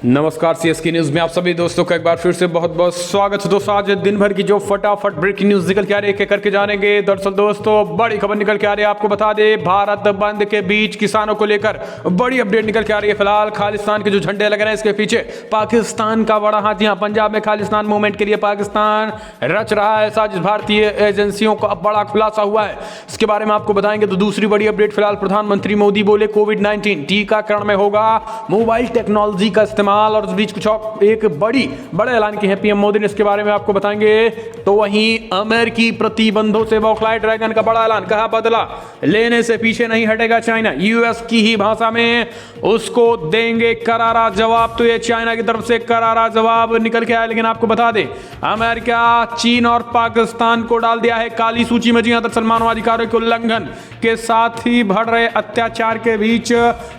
नमस्कार CSK news में आप सभी दोस्तों का एक बार फिर से बहुत बहुत स्वागत है। दोस्तों आज दिन भर की जो फटाफट ब्रेकिंग न्यूज निकल के आ रही है करके जानेंगे। दरअसल दोस्तों बड़ी खबर निकल के आ रही है, आपको बता दें भारत बंद के बीच किसानों को लेकर बड़ी अपडेट निकल के आ रही है। फिलहाल खालिस्तान के जो झंडे लग रहे हैं इसके पीछे पाकिस्तान का बड़ा हाथ। यहाँ पंजाब में खालिस्तान मूवमेंट के लिए पाकिस्तान रच रहा है साजिश। भारतीय एजेंसियों का बड़ा खुलासा हुआ है, इसके बारे में आपको बताएंगे। तो दूसरी बड़ी अपडेट, फिलहाल प्रधानमंत्री मोदी बोले कोविड-19 टीकाकरण में होगा मोबाइल टेक्नोलॉजी का इस्तेमाल, और उस बीच कुछ एक बड़े ऐलान किए हैं पीएम मोदी ने, इसके बारे में आपको बताएंगे। तो वहीं अमेरिकी प्रतिबंधों से बौखलाए ड्रैगन का बड़ा ऐलान, कहा बदला लेने से पीछे नहीं हटेगा चाइना। यूएस की ही भाषा में उसको देंगे करारा जवाब। तो ये चाइना की तरफ से करारा जवाब निकल के आया। लेकिन आपको बता दें अमेरिका चीन और पाकिस्तान को डाल दिया है काली सूची में। जी हां, दरअसल मानवाधिकारों के उल्लंघन के साथ ही बढ़ रहे अत्याचार के बीच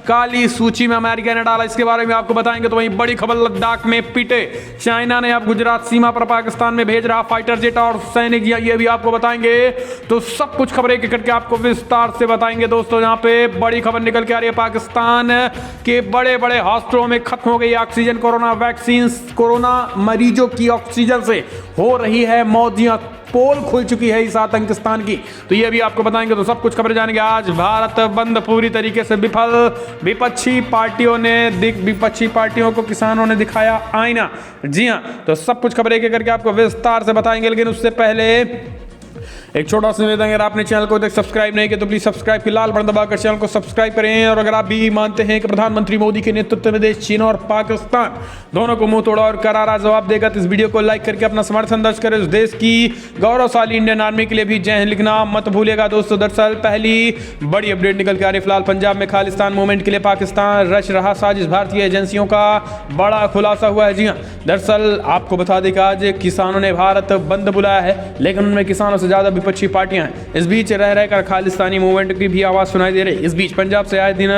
काली सूची में अमेरिका ने डाला, इसके बारे में आपको बताएंगे। तो वहीं बड़ी खबर, लद्दाख में पिटे चाइना ने अब गुजरात सीमा पर पाकिस्तान में भेज रहा फाइटर जेट और सैनिक, ये भी आपको बताएंगे। तो सब कुछ खबरें एक करके आपको विस्तार से बताएंगे। दोस्तों यहाँ पे बड़ी खबर निकल के आ रही है, पाकिस्तान के बड़े बड़े हॉस्पिटलों में खत्म हो गई ऑक्सीजन। कोरोना वैक्सीन, कोरोना मरीजों की ऑक्सीजन से हो रही है मौत। पोल खुल चुकी है इस आतंकिस्तान की, तो ये भी आपको बताएंगे। तो सब कुछ खबरें जानेंगे। आज भारत बंद पूरी तरीके से विफल, विपक्षी पार्टियों को किसानों ने दिखाया आईना। जी हां, तो सब कुछ खबरें एक करके आपको विस्तार से बताएंगे। लेकिन उससे पहले एक छोटा सा निवेदन, अगर आपने चैनल को सब्सक्राइब नहीं किया तो प्लीज सब्सक्राइब की लाल बटन दबाकर चैनल को सब्सक्राइब करें। और अगर आप भी मानते हैं कि प्रधानमंत्री मोदी के नेतृत्व में देश चीन और पाकिस्तान दोनों को मुंह तोड़ा और करारा जवाब देगा, तो इस वीडियो को लाइक करके अपना समर्थन दर्ज करें। उस देश की गौरवशाली इंडियन आर्मी के लिए भी जय हिंद लिखना मत भूलिएगा। दोस्तों दरअसल पहली बड़ी अपडेट निकल के आ रही है, फिलहाल पंजाब में खालिस्तान मूवमेंट के लिए पाकिस्तान रच रहा साजिश, भारतीय एजेंसियों का बड़ा खुलासा हुआ है। जी हाँ, दरअसल आपको बता दें कि आज किसानों ने भारत बंद बुलाया है, लेकिन उनमें किसानों से ज्यादा विपक्षी पार्टियां हैं। इस बीच रह रहकर खालिस्तानी मूवमेंट की भी आवाज सुनाई दे रही है। इस बीच पंजाब से आए दिन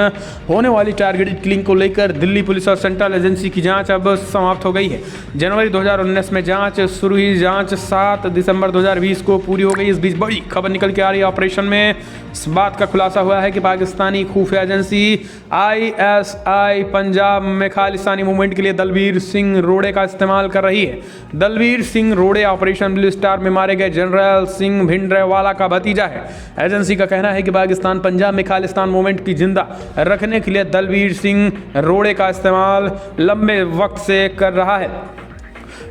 होने वाली टारगेटेड किलिंग को लेकर दिल्ली पुलिस और सेंट्रल एजेंसी की जांच अब समाप्त हो गई है। जनवरी 2019 में जांच शुरू हुई, जांच 7 दिसंबर 2020 को पूरी हो गई। इस बीच बड़ी खबर निकल के आ रही है, ऑपरेशन में इस बात का खुलासा हुआ है कि पाकिस्तानी खुफिया एजेंसी ISI पंजाब में खालिस्तानी मूवमेंट के लिए दलबीर सिंह रोड़े का इस्तेमाल कर रही है। दलबीर सिंह रोड़े ऑपरेशन ब्लू स्टार में मारे गए जनरल सिंह भिंडरवाला का भतीजा है। एजेंसी का कहना है कि पाकिस्तान पंजाब में खालिस्तान मूवमेंट की जिंदा रखने के लिए दलबीर सिंह रोड़े का इस्तेमाल लंबे वक्त से कर रहा है।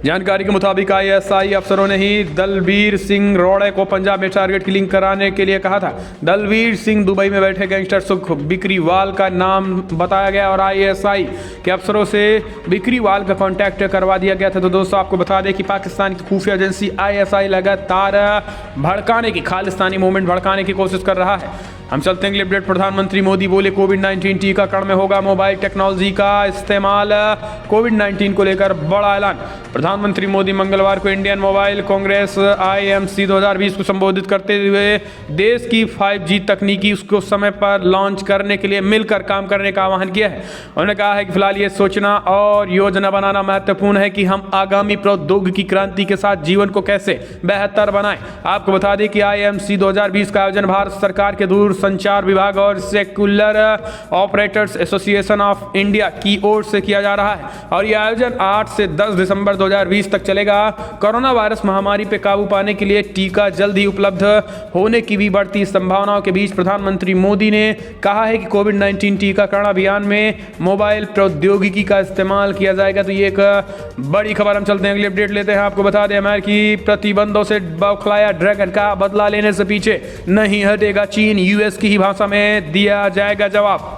जानकारी के मुताबिक ISI अफसरों ने ही दलबीर सिंह रोड़े को पंजाब में टारगेट किलिंग कराने के लिए कहा था। दलबीर सिंह दुबई में बैठे गैंगस्टर सुख बिकरीवाल का नाम बताया गया और ISI के अफसरों से बिकरीवाल का कांटेक्ट करवा दिया गया था। तो दोस्तों आपको बता दें कि पाकिस्तान की खुफिया एजेंसी ISI लगातार खालिस्तानी मूवमेंट भड़काने की कोशिश कर रहा है। हम चलते हैं अपडेट, प्रधानमंत्री मोदी बोले कोविड-19 टीकाकरण में होगा मोबाइल टेक्नोलॉजी का इस्तेमाल। कोविड-19 को लेकर बड़ा ऐलान, प्रधानमंत्री मोदी मंगलवार को इंडियन मोबाइल कांग्रेस IMC 2020 को संबोधित करते हुए देश की 5G तकनीकी उसको समय पर लॉन्च करने के लिए मिलकर काम करने का आह्वान किया है। उन्होंने कहा है कि फिलहाल ये सोचना और योजना बनाना महत्वपूर्ण है कि हम आगामी प्रौद्योगिकी क्रांति के साथ जीवन को कैसे बेहतर बनाएं। आपको बता दें कि IMC 2020 का आयोजन भारत सरकार के दूर संचार विभाग और secular operators association of India की ओर से किया जा रहा है और यह आयोजन 8 से 10 दिसंबर 2020 तक चलेगा। कोरोना वायरस महामारी पर काबू पाने के लिए टीका जल्द ही उपलब्ध होने की भी बढ़ती संभावनाओं के बीच प्रधानमंत्री मोदी ने कहा है कि कोविड-19 टीकाकरण अभियान में मोबाइल प्रौद्योगिकी का इस्तेमाल किया जाएगा। तो ये एक बड़ी खबर। हम चलते हैं अगली अपडेट लेते हैं। आपको बता दें अमेरिकी प्रतिबंधों से बौखलाया ड्रैगन का बदला लेने से पीछे नहीं हटेगा चीन, यूएस की ही भाषा में दिया जाएगा जवाब।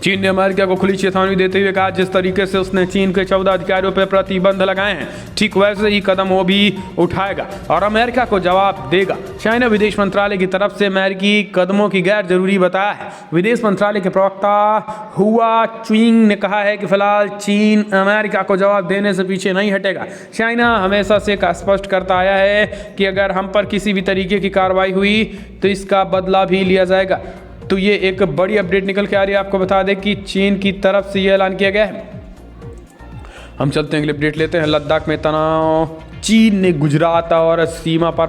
चीन ने अमेरिका को खुली चेतावनी देते हुए कहा जिस तरीके से उसने चीन के 14 अधिकारियों पर प्रतिबंध लगाए हैं ठीक वैसे ही कदम वो भी उठाएगा और अमेरिका को जवाब देगा। चाइना विदेश मंत्रालय की तरफ से अमेरिकी कदमों की गैर जरूरी बताया है। विदेश मंत्रालय के प्रवक्ता हुआ चुइंग ने कहा है कि फिलहाल चीन अमेरिका को जवाब देने से पीछे नहीं हटेगा। चाइना हमेशा से स्पष्ट करता आया है कि अगर हम पर किसी भी तरीके की कार्रवाई हुई तो इसका बदला भी लिया जाएगा। तो ये एक बड़ी अपडेट निकल के आ रही है। आपको बता दें कि चीन की तरफ से ये ऐलान किया गया है। हम चलते हैं अगली अपडेट लेते हैं। लद्दाख में तनाव, चीन ने गुजरात और सीमा पर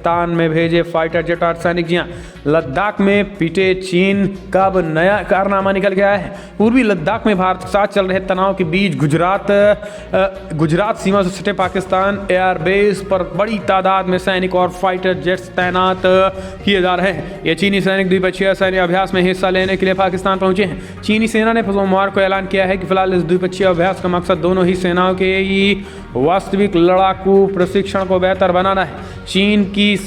पाकिस्तान में भेजे फाइटर जेट और सैनिक। जी हाँ, लद्दाख में पिटे चीन का अब नया कारनामा निकल गया है। पूर्वी लद्दाख में भारत के साथ चल रहे तनाव के बीच गुजरात सीमा से सटे पाकिस्तान एयरबेस पर बड़ी तादाद में सैनिक और फाइटर जेट्स तैनात किए जा रहे हैं। ये चीनी सैनिक द्विपक्षीय सैन्य अभ्यास में हिस्सा लेने के लिए पाकिस्तान पहुंचे हैं। चीनी सेना ने सोमवार को ऐलान किया है कि फिलहाल इस द्विपक्षीय अभ्यास का मकसद दोनों ही सेनाओं के वास्तविक लड़ाकू प्रशिक्षण को बेहतर बनाना है। चीन की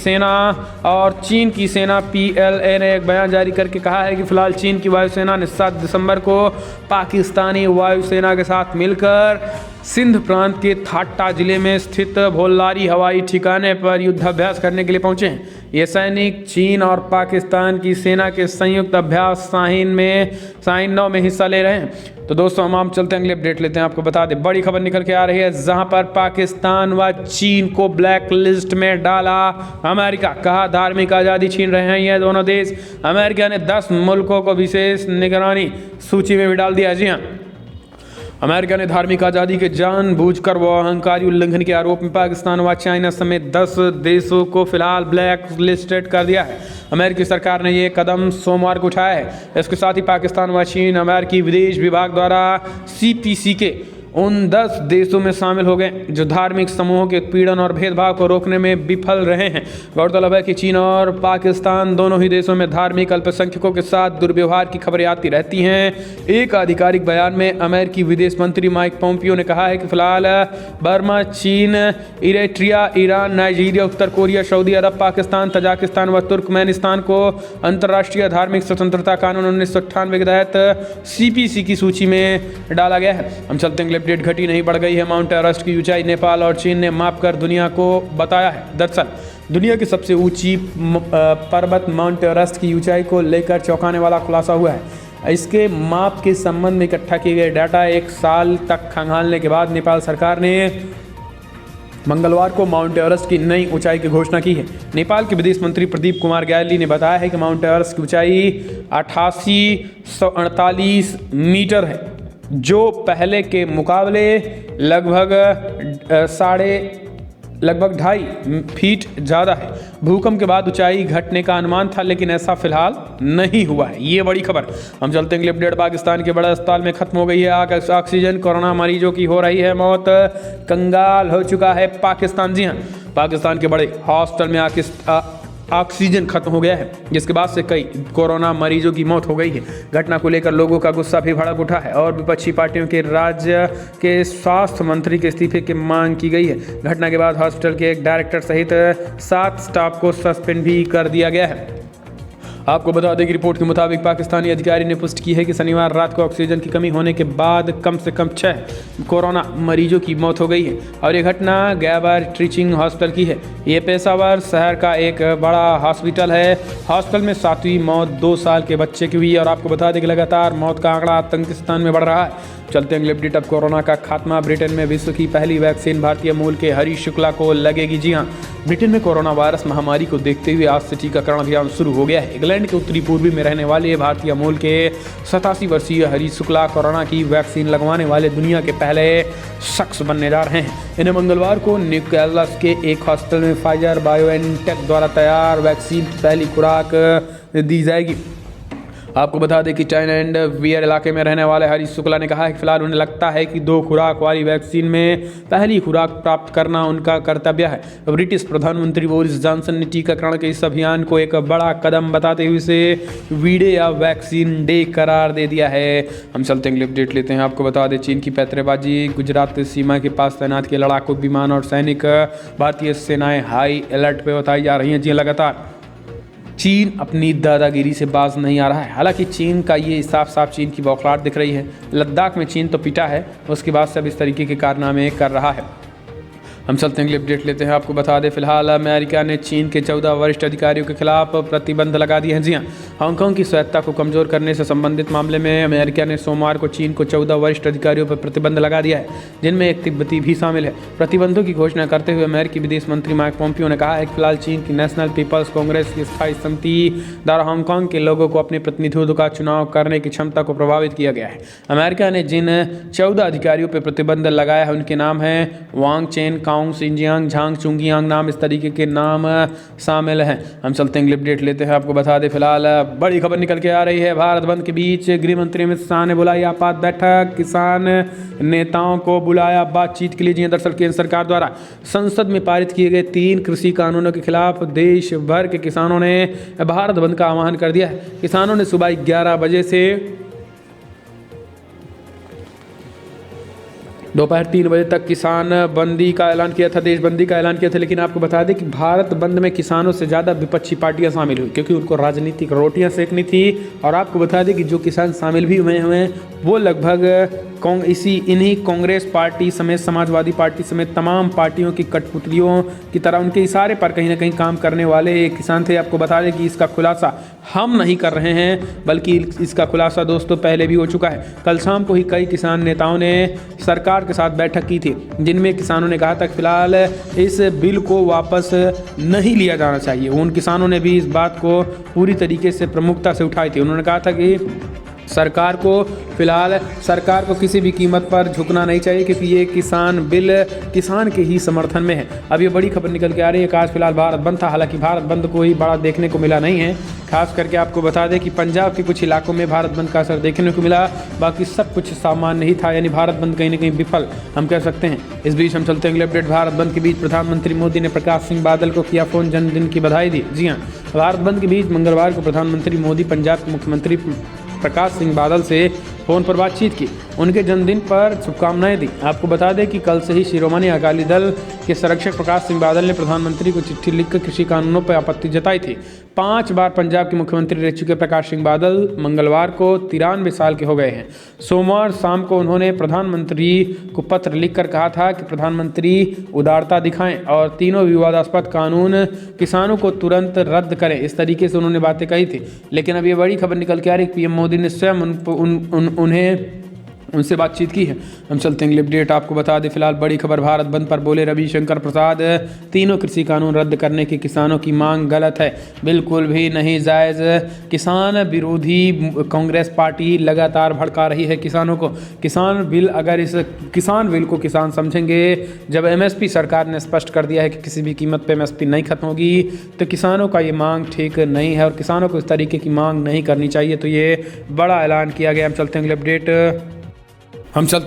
सेना PLA ने एक बयान जारी करके कहा है कि फिलहाल चीन की वायुसेना ने 7 दिसंबर को पाकिस्तानी वायुसेना के साथ मिलकर सिंध प्रांत के थाट्टा जिले में स्थित भोल्लारी हवाई ठिकाने पर युद्धाभ्यास करने के लिए पहुंचे हैं। ये सैनिक चीन और पाकिस्तान की सेना के संयुक्त अभ्यास शाहीन 9 में हिस्सा ले रहे हैं। तो दोस्तों हम चलते हैं, अगले अपडेट लेते हैं। आपको बता दें, बड़ी खबर निकल के आ रही है जहां पर पाकिस्तान व चीन को ब्लैक लिस्ट में डाला अमेरिका। कहा धार्मिक आज़ादी छीन रहे हैं ये दोनों देश। अमेरिका ने 10 मुल्कों को विशेष निगरानी सूची में भी डाल दिया। जी हाँ, अमेरिका ने धार्मिक आज़ादी के जानबूझकर व अहंकारी उल्लंघन के आरोप में पाकिस्तान व चाइना समेत 10 देशों को फिलहाल ब्लैक लिस्टेड कर दिया है। अमेरिकी सरकार ने ये कदम सोमवार को उठाया है। इसके साथ ही पाकिस्तान व चीन अमेरिकी विदेश विभाग द्वारा CPC के उन 10 देशों में शामिल हो गए जो धार्मिक समूहों के उत्पीड़न और भेदभाव को रोकने में विफल रहे हैं। गौरतलब है कि चीन और पाकिस्तान दोनों ही देशों में धार्मिक अल्पसंख्यकों के साथ दुर्व्यवहार की खबरें आती रहती हैं। एक आधिकारिक बयान में अमेरिकी विदेश मंत्री माइक पोम्पियो ने कहा है कि फिलहाल बर्मा, चीन, इरिट्रिया, ईरान, नाइजीरिया, उत्तर कोरिया, सऊदी अरब, पाकिस्तान, तजाकिस्तान व तुर्कमेनिस्तान को अंतर्राष्ट्रीय धार्मिक स्वतंत्रता कानून 1998 के तहत CPC की सूची में डाला गया है। हम चलते हैं, अपडेट घटी नहीं बढ़ गई है। माउंट एवरेस्ट की ऊंचाई नेपाल और चीन ने माप कर दुनिया को बताया है। दरअसल दुनिया की सबसे ऊंची पर्वत माउंट एवरेस्ट की ऊंचाई को लेकर चौंकाने वाला खुलासा हुआ है। इसके माप के संबंध में इकट्ठा किए गए डाटा 1 साल तक खंगालने के बाद नेपाल सरकार ने मंगलवार को माउंट एवरेस्ट की नई ऊंचाई की घोषणा की है। नेपाल के विदेश मंत्री प्रदीप कुमार ग्याली ने बताया है कि माउंट एवरेस्ट की ऊंचाई 8848 मीटर है, जो पहले के मुकाबले लगभग 2.5 फीट ज़्यादा है। भूकंप के बाद ऊंचाई घटने का अनुमान था, लेकिन ऐसा फिलहाल नहीं हुआ है। ये बड़ी खबर। हम चलते हैं, अपडेट पाकिस्तान के बड़े अस्पताल में खत्म हो गई है ऑक्सीजन। कोरोना मरीजों की हो रही है मौत। कंगाल हो चुका है पाकिस्तान। जी हाँ, पाकिस्तान के बड़े हॉस्पिटल में ऑक्सीजन खत्म हो गया है, जिसके बाद से कई कोरोना मरीजों की मौत हो गई है। घटना को लेकर लोगों का गुस्सा भी भड़क उठा है और विपक्षी पार्टियों के राज्य के स्वास्थ्य मंत्री के इस्तीफे की मांग की गई है। घटना के बाद हॉस्पिटल के एक डायरेक्टर सहित 7 स्टाफ को सस्पेंड भी कर दिया गया है। आपको बता दें कि रिपोर्ट के मुताबिक पाकिस्तानी अधिकारी ने पुष्टि की है कि शनिवार रात को ऑक्सीजन की कमी होने के बाद कम से कम 6 कोरोना मरीजों की मौत हो गई है और ये घटना गैबर टीचिंग हॉस्पिटल की है। ये पेशावर शहर का एक बड़ा हॉस्पिटल है। हॉस्पिटल में 7वीं मौत 2 साल के बच्चे की हुई है और आपको बता दें कि लगातार मौत का आंकड़ा आतंकिस्तान में बढ़ रहा है। चलते हैं, अपडेट। अब कोरोना का खात्मा। ब्रिटेन में विश्व की पहली वैक्सीन भारतीय मूल के हरीश शुक्ला को लगेगी। जी हाँ, ब्रिटेन में कोरोना वायरस महामारी को देखते हुए आज से टीकाकरण अभियान शुरू हो गया है। इंग्लैंड के उत्तरी पूर्वी में रहने वाले भारतीय मूल के 87 वर्षीय हरीश शुक्ला कोरोना की वैक्सीन लगवाने वाले दुनिया के पहले शख्स बनने जा रहे हैं। इन्हें मंगलवार को न्यूकैसल के एक हॉस्पिटल में फाइजर बायोएनटेक द्वारा तैयार वैक्सीन की पहली खुराक दी जाएगी। आपको बता दें कि चाइना एंड वियर इलाके में रहने वाले हरीश शुक्ला ने कहा है कि फिलहाल उन्हें लगता है कि 2 खुराक वाली वैक्सीन में पहली खुराक प्राप्त करना उनका कर्तव्य है। ब्रिटिश प्रधानमंत्री बोरिस जॉनसन ने टीकाकरण के इस अभियान को एक बड़ा कदम बताते हुए इसे वीडे या वैक्सीन डे करार दे दिया है। हम चलते हैं, अपडेट लेते हैं। आपको बता दें चीन की पैतरेबाजी। गुजरात सीमा के पास तैनात किए लड़ाकू विमान और सैनिक भारतीय सेनाएं हाई अलर्ट पर बताई जा रही हैं। जी लगातार चीन अपनी दादागिरी से बाज नहीं आ रहा है। हालांकि चीन का ये साफ चीन की बौखलाहट दिख रही है। लद्दाख में चीन तो पिटा है, उसके बाद सब इस तरीके के कारनामे कर रहा है। हम चलते हैं, अपडेट लेते हैं। आपको बता दें फिलहाल अमेरिका ने चीन के 14 वरिष्ठ अधिकारियों के खिलाफ प्रतिबंध लगा दिए हैं। जी हाँ, हांगकांग की स्वायत्तता को कमजोर करने से संबंधित मामले में अमेरिका ने सोमवार को चीन को 14 वरिष्ठ अधिकारियों पर प्रतिबंध लगा दिया है, जिनमें एक तिब्बती भी शामिल है। प्रतिबंधों की घोषणा करते हुए अमेरिकी विदेश मंत्री माइक पोम्पियो ने कहा है कि फिलहाल चीन की नेशनल पीपल्स कांग्रेस की स्थायी समिति द्वारा हांगकांग के लोगों को अपने प्रतिनिधित्व का चुनाव करने की क्षमता को प्रभावित किया गया है। अमेरिका ने जिन 14 अधिकारियों पर प्रतिबंध लगाया है उनके नाम हैं वांग चेन, लाओंग, सिंजियांग, झांग, चुंगियांग नाम, इस तरीके के नाम शामिल हैं। हम चलते हैं अपडेट लेते हैं। आपको बता दें फिलहाल बड़ी खबर निकल के आ रही है। भारत बंद के बीच गृह मंत्री अमित शाह ने बुलाई आपात बैठक, किसान नेताओं को बुलाया बातचीत के लिए। जी दरअसल केंद्र सरकार द्वारा संसद में पारित किए गए 3 कृषि कानूनों के खिलाफ देश भर के किसानों ने भारत बंद का आह्वान कर दिया है। किसानों ने सुबह 11 बजे से दोपहर 3 बजे तक किसान बंदी का ऐलान किया था, देश बंदी का ऐलान किया था। लेकिन आपको बता दें कि भारत बंद में किसानों से ज़्यादा विपक्षी पार्टियां शामिल हुई, क्योंकि उनको राजनीतिक रोटियां सेकनी थी। और आपको बता दें कि जो किसान शामिल भी हुए हैं वो लगभग इन्हीं कांग्रेस पार्टी समेत समाजवादी पार्टी समेत तमाम पार्टियों की कठपुतलियों की तरह उनके इशारे पर कहीं ना कहीं काम करने वाले किसान थे। आपको बता दें कि इसका खुलासा हम नहीं कर रहे हैं, बल्कि इसका खुलासा दोस्तों पहले भी हो चुका है। कल शाम को ही कई किसान नेताओं ने सरकार के साथ बैठक की थी, जिनमें किसानों ने कहा था कि फिलहाल इस बिल को वापस नहीं लिया जाना चाहिए। उन किसानों ने भी इस बात को पूरी तरीके से प्रमुखता से उठाई थी। उन्होंने कहा था कि सरकार को किसी भी कीमत पर झुकना नहीं चाहिए, क्योंकि ये किसान बिल किसान के ही समर्थन में है। अब ये बड़ी खबर निकल के आ रही है कि आज फिलहाल भारत बंद था। हालांकि भारत बंद कोई बड़ा देखने को मिला नहीं है। खास करके आपको बता दें कि पंजाब के कुछ इलाकों में भारत बंद का असर देखने को मिला, बाकी सब कुछ सामान्य ही था। यानी भारत बंद कहीं ना कहीं विफल हम कह सकते हैं। इस बीच हम चलते हैं अगले अपडेट। भारत बंद के बीच प्रधानमंत्री मोदी ने प्रकाश सिंह बादल को किया फोन, जन्मदिन की बधाई दी। जी हाँ, भारत बंद के बीच मंगलवार को प्रधानमंत्री मोदी पंजाब के मुख्यमंत्री प्रकाश सिंह बादल से फ़ोन पर बातचीत की, उनके जन्मदिन पर शुभकामनाएं दी। आपको बता दें कि कल से ही शिरोमणि अकाली दल के संरक्षक प्रकाश सिंह बादल ने प्रधानमंत्री को चिट्ठी लिखकर कृषि कानूनों पर आपत्ति जताई थी। 5 बार पंजाब के मुख्यमंत्री रह चुके प्रकाश सिंह बादल मंगलवार को 93 साल के हो गए हैं। सोमवार शाम को उन्होंने प्रधानमंत्री को पत्र लिखकर कहा था कि प्रधानमंत्री उदारता दिखाएं और तीनों विवादास्पद कानून किसानों को तुरंत रद्द करें। इस तरीके से उन्होंने बातें कही थी। लेकिन अब ये बड़ी खबर निकल के आ रही है, पीएम मोदी ने स्वयं उनसे बातचीत की है। हम चलते हैं अगले अपडेट। आपको बता दें फिलहाल बड़ी खबर, भारत बंद पर बोले रविशंकर प्रसाद, तीनों कृषि कानून रद्द करने की किसानों की मांग गलत है, बिल्कुल भी नहीं जायज़। किसान विरोधी कांग्रेस पार्टी लगातार भड़का रही है किसानों को। किसान बिल को किसान समझेंगे। जब एमएसपी सरकार ने स्पष्ट कर दिया है कि किसी भी कीमत पर एमएसपी नहीं खत्म होगी, तो किसानों का ये मांग ठीक नहीं है और किसानों को इस तरीके की मांग नहीं करनी चाहिए। तो ये बड़ा ऐलान किया गया। हम चलते हैं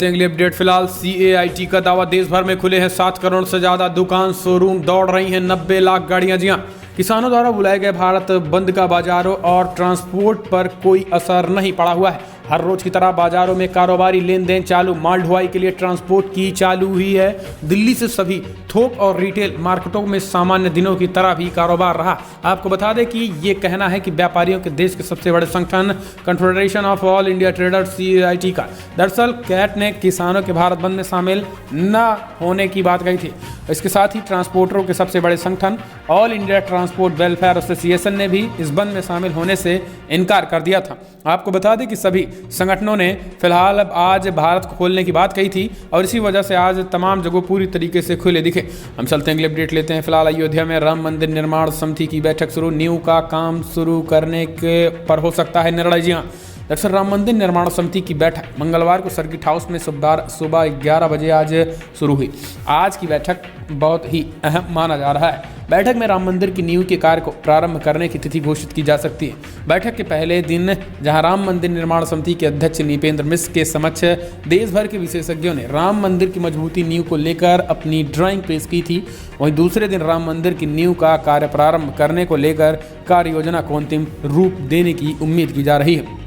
अगले अपडेट। फिलहाल CAIT का दावा, देश भर में खुले हैं 7 करोड़ से ज़्यादा दुकान, शोरूम, दौड़ रही हैं 90 लाख गाड़ियां। जी हाँ, किसानों द्वारा बुलाए गए भारत बंद का बाजारों और ट्रांसपोर्ट पर कोई असर नहीं पड़ा हुआ है। हर रोज की तरह बाजारों में कारोबारी लेन देन चालू, माल ढुलाई के लिए ट्रांसपोर्ट की चालू हुई है। दिल्ली से सभी थोक और रिटेल मार्केटों में सामान्य दिनों की तरह भी कारोबार रहा। आपको बता दें कि ये कहना है कि व्यापारियों के देश के सबसे बड़े संगठन confederation of all India traders CAIT का। दरअसल कैट ने किसानों के भारत बंद में शामिल न होने की बात कही थी। इसके साथ ही ट्रांसपोर्टरों के सबसे बड़े संगठन all India transport welfare association ने भी इस बंद में शामिल होने से इनकार कर दिया था। आपको बता दें कि सभी संगठनों ने फिलहाल अब आज भारत को खोलने की बात कही थी और इसी वजह से आज तमाम जगह पूरी तरीके से खुले दिखे। हम चलते हैं अगले अपडेट लेते हैं। फिलहाल अयोध्या में राम मंदिर निर्माण समिति की बैठक शुरू, नींव का काम शुरू करने के पर हो सकता है निर्णय। जी हाँ, दरअसल राम मंदिर निर्माण समिति की बैठक मंगलवार को सर्किट हाउस में सुबह 11 बजे आज शुरू हुई। आज की बैठक बहुत ही अहम माना जा रहा है। बैठक में राम मंदिर की नींव के कार्य को प्रारंभ करने की तिथि घोषित की जा सकती है। बैठक के पहले दिन जहां राम मंदिर निर्माण समिति के अध्यक्ष नृपेंद्र मिश्र के समक्ष देश भर के विशेषज्ञों ने राम मंदिर की मजबूती नींव को लेकर अपनी ड्राइंग पेश की थी, वहीं दूसरे दिन राम मंदिर की नींव का कार्य प्रारंभ करने को लेकर कार्य योजना को अंतिम रूप देने की उम्मीद की जा रही है।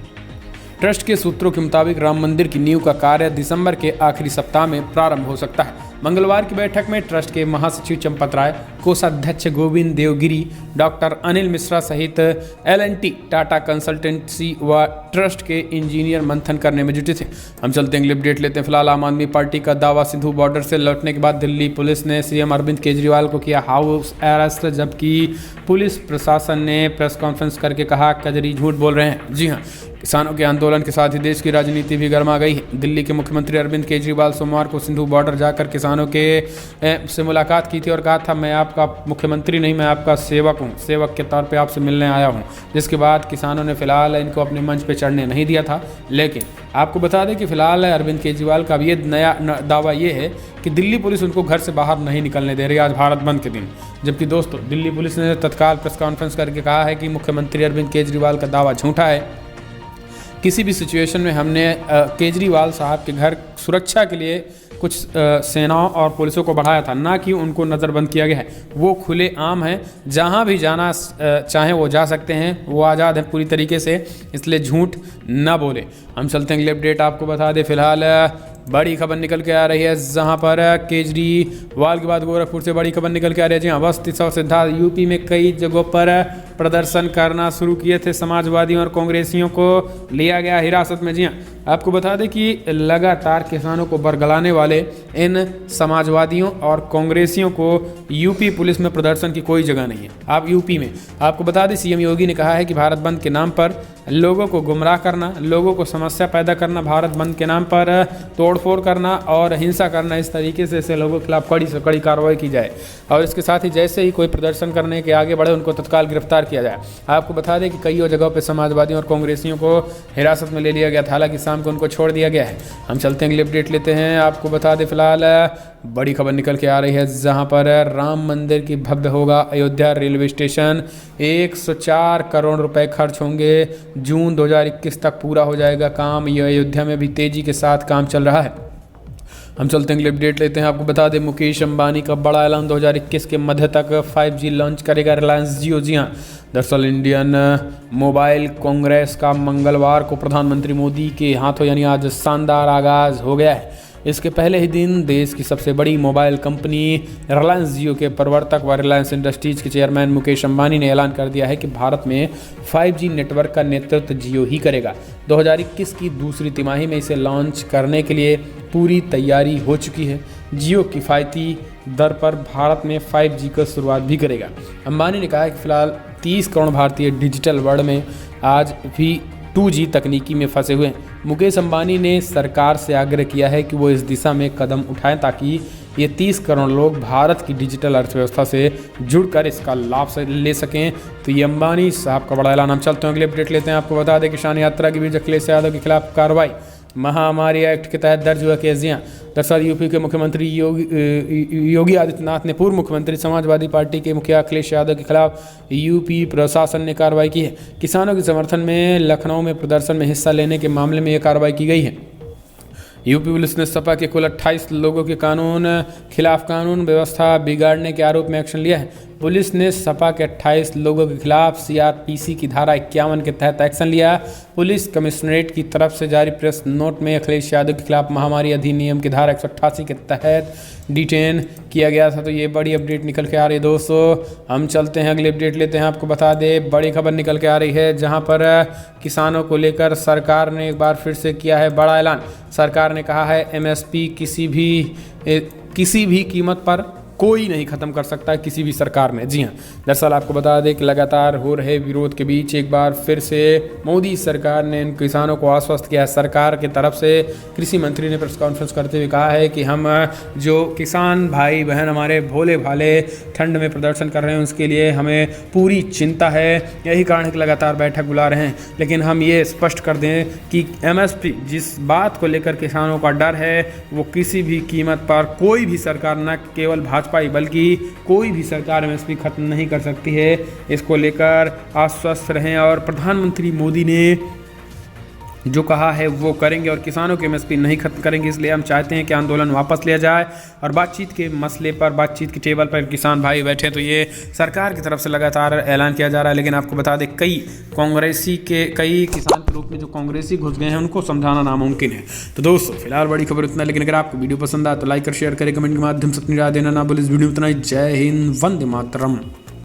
ट्रस्ट के सूत्रों के मुताबिक राम मंदिर की नींव का कार्य दिसंबर के आखिरी सप्ताह में प्रारंभ हो सकता है। मंगलवार की बैठक में ट्रस्ट के महासचिव चंपत राय, कोषाध्यक्ष गोविंद देवगिरी, डॉक्टर अनिल मिश्रा सहित L&T टाटा कंसल्टेंसी व ट्रस्ट के इंजीनियर मंथन करने में जुटे थे। हम चलते हैं अगले अपडेट लेते हैं। फिलहाल आम आदमी पार्टी का दावा, सिद्धू बॉर्डर से लौटने के बाद दिल्ली पुलिस ने CM अरविंद केजरीवाल को किया हाउस अरेस्ट, जबकि पुलिस प्रशासन ने प्रेस कॉन्फ्रेंस करके कहा केजरी झूठ बोल रहे हैं। जी हाँ, किसानों के आंदोलन के साथ ही देश की राजनीति भी गर्मा गई है। दिल्ली के मुख्यमंत्री अरविंद केजरीवाल सोमवार को सिंधु बॉर्डर जाकर किसानों के से मुलाकात की थी और कहा था, मैं आपका मुख्यमंत्री नहीं, मैं आपका सेवक हूं, सेवक के तौर पे आपसे मिलने आया हूं। जिसके बाद किसानों ने फिलहाल इनको अपने मंच पे चढ़ने नहीं दिया था। लेकिन आपको बता दें कि फिलहाल अरविंद केजरीवाल का ये नया दावा ये है कि दिल्ली पुलिस उनको घर से बाहर नहीं निकलने दे रही आज भारत बंद के दिन। जबकि दोस्तों, दिल्ली पुलिस ने तत्काल प्रेस कॉन्फ्रेंस करके कहा है कि मुख्यमंत्री अरविंद केजरीवाल का दावा झूठा है। किसी भी सिचुएशन में हमने केजरीवाल साहब के घर सुरक्षा के लिए कुछ सेनाओं और पुलिसों को बढ़ाया था, ना कि उनको नज़रबंद किया गया है। वो खुले आम हैं, जहाँ भी जाना चाहें वो जा सकते हैं, वो आज़ाद हैं पूरी तरीके से, इसलिए झूठ ना बोले। हम चलते हैं अगले अपडेट आपको बता दें। फिलहाल बड़ी खबर निकल के आ रही है, जहां पर केजरीवाल के बाद गोरखपुर से बड़ी खबर निकल के आ रही है। जी हाँ, बस्ती और सिद्धार्थ यूपी में कई जगहों पर प्रदर्शन करना शुरू किए थे समाजवादियों और कांग्रेसियों को लिया गया हिरासत में। जी हाँ, आपको बता दें कि लगातार किसानों को बरगलाने वाले इन समाजवादियों और कांग्रेसियों को यूपी पुलिस में प्रदर्शन की कोई जगह नहीं है। आप यूपी में, आपको बता दें सीएम योगी ने कहा है कि भारत बंद के नाम पर लोगों को गुमराह करना, लोगों को समस्या पैदा करना, भारत बंद के नाम पर तोड़फोड़ करना और हिंसा करना, इस तरीके से ऐसे लोगों के खिलाफ कड़ी से कड़ी कार्रवाई की जाए। और इसके साथ ही जैसे ही कोई प्रदर्शन करने के आगे बढ़े उनको तत्काल गिरफ्तार किया जाए। आपको बता दें कि कई जगहों पर समाजवादियों और कांग्रेसियों को हिरासत में ले लिया गया था, हालांकि शाम को उनको छोड़ दिया गया है। हम चलते हैं अगले अपडेट लेते हैं। आपको बता दें फिलहाल बड़ी खबर निकल के आ रही है, जहां पर राम मंदिर की भव्य होगा अयोध्या रेलवे स्टेशन। 104 करोड़ रुपए खर्च होंगे, जून 2021 तक पूरा हो जाएगा काम। यह अयोध्या में भी तेजी के साथ काम चल रहा है। हम चलते हैं अगले अपडेट लेते हैं। आपको बता दें मुकेश अंबानी का बड़ा ऐलान, 2021 के मध्य तक 5G लॉन्च करेगा रिलायंस जियो। जी हाँ, दरअसल इंडियन मोबाइल कांग्रेस का मंगलवार को प्रधानमंत्री मोदी के हाथों यानी आज शानदार आगाज हो गया है। इसके पहले ही दिन देश की सबसे बड़ी मोबाइल कंपनी रिलायंस जियो के प्रवर्तक व रिलायंस इंडस्ट्रीज के चेयरमैन मुकेश अंबानी ने ऐलान कर दिया है कि भारत में 5G नेटवर्क का नेतृत्व जियो ही करेगा। 2021 की दूसरी तिमाही में इसे लॉन्च करने के लिए पूरी तैयारी हो चुकी है। जियो किफ़ायती दर पर भारत में 5G की शुरुआत भी करेगा। अंबानी ने कहा है कि फिलहाल 30 करोड़ भारतीय डिजिटल वर्ल्ड में आज भी 2G तकनीकी में फंसे हुए हैं। मुकेश अंबानी ने सरकार से आग्रह किया है कि वो इस दिशा में कदम उठाएं ताकि ये 30 करोड़ लोग भारत की डिजिटल अर्थव्यवस्था से जुड़कर इसका लाभ से ले सकें। तो ये अंबानी साहब का बड़ा ऐलान। हम चलते हैं अगले अपडेट लेते हैं। आपको बता दें किसान यात्रा के बीच अखिलेश यादव के खिलाफ कार्रवाई, महामारी एक्ट के तहत दर्ज हुआ केस। दरअसल यूपी के मुख्यमंत्री योगी आदित्यनाथ ने पूर्व मुख्यमंत्री समाजवादी पार्टी के मुखिया अखिलेश यादव के खिलाफ यूपी प्रशासन ने कार्रवाई की है। किसानों के समर्थन में लखनऊ में प्रदर्शन में हिस्सा लेने के मामले में यह कार्रवाई की गई है। यूपी पुलिस ने सपा के कुल 28 लोगों के खिलाफ कानून व्यवस्था बिगाड़ने के आरोप में एक्शन लिया है। पुलिस ने सपा के 28 लोगों के खिलाफ CRPC की धारा 51 के तहत एक्शन लिया। पुलिस कमिश्नरेट की तरफ से जारी प्रेस नोट में अखिलेश यादव के खिलाफ महामारी अधिनियम की धारा 188 के तहत डिटेन किया गया था। तो ये बड़ी अपडेट निकल के आ रही है दोस्तों। हम चलते हैं अगले अपडेट लेते हैं। आपको बता दें बड़ी खबर निकल के आ रही है, जहां पर किसानों को लेकर सरकार ने एक बार फिर से किया है बड़ा ऐलान। सरकार ने कहा है MSP किसी भी कीमत पर कोई नहीं खत्म कर सकता है किसी भी सरकार में। जी हाँ, दरअसल आपको बता दें कि लगातार हो रहे विरोध के बीच एक बार फिर से मोदी सरकार ने इन किसानों को आश्वस्त किया है। सरकार की तरफ से कृषि मंत्री ने प्रेस कॉन्फ्रेंस करते हुए कहा है कि हम जो किसान भाई बहन हमारे भोले भाले ठंड में प्रदर्शन कर रहे हैं उसके लिए हमें पूरी चिंता है। यही कारण है कि लगातार बैठक बुला रहे हैं। लेकिन हम ये स्पष्ट कर दें कि MSP जिस बात को लेकर किसानों का डर है वो किसी भी कीमत पर कोई भी सरकार, न केवल भाजपा बल्कि कोई भी सरकार MSP खत्म नहीं कर सकती है। इसको लेकर आश्वस्त रहें और प्रधानमंत्री मोदी ने जो कहा है वो करेंगे और किसानों के MSP नहीं खत्म करेंगे। इसलिए हम चाहते हैं कि आंदोलन वापस लिया जाए और बातचीत के मसले पर, बातचीत के टेबल पर किसान भाई बैठे। तो ये सरकार की तरफ से लगातार ऐलान किया जा रहा है। लेकिन आपको बता दें कई किसान के रूप में जो कांग्रेसी घुस गए हैं उनको समझाना नामुमकिन है। तो दोस्तों फिलहाल बड़ी खबर इतना। लेकिन अगर आपको वीडियो पसंद आए तो लाइक और शेयर करें, कमेंट के माध्यम से अपनी राय देना ना भूलें। इस वीडियो में इतना ही। जय हिंद, वंदे मातरम।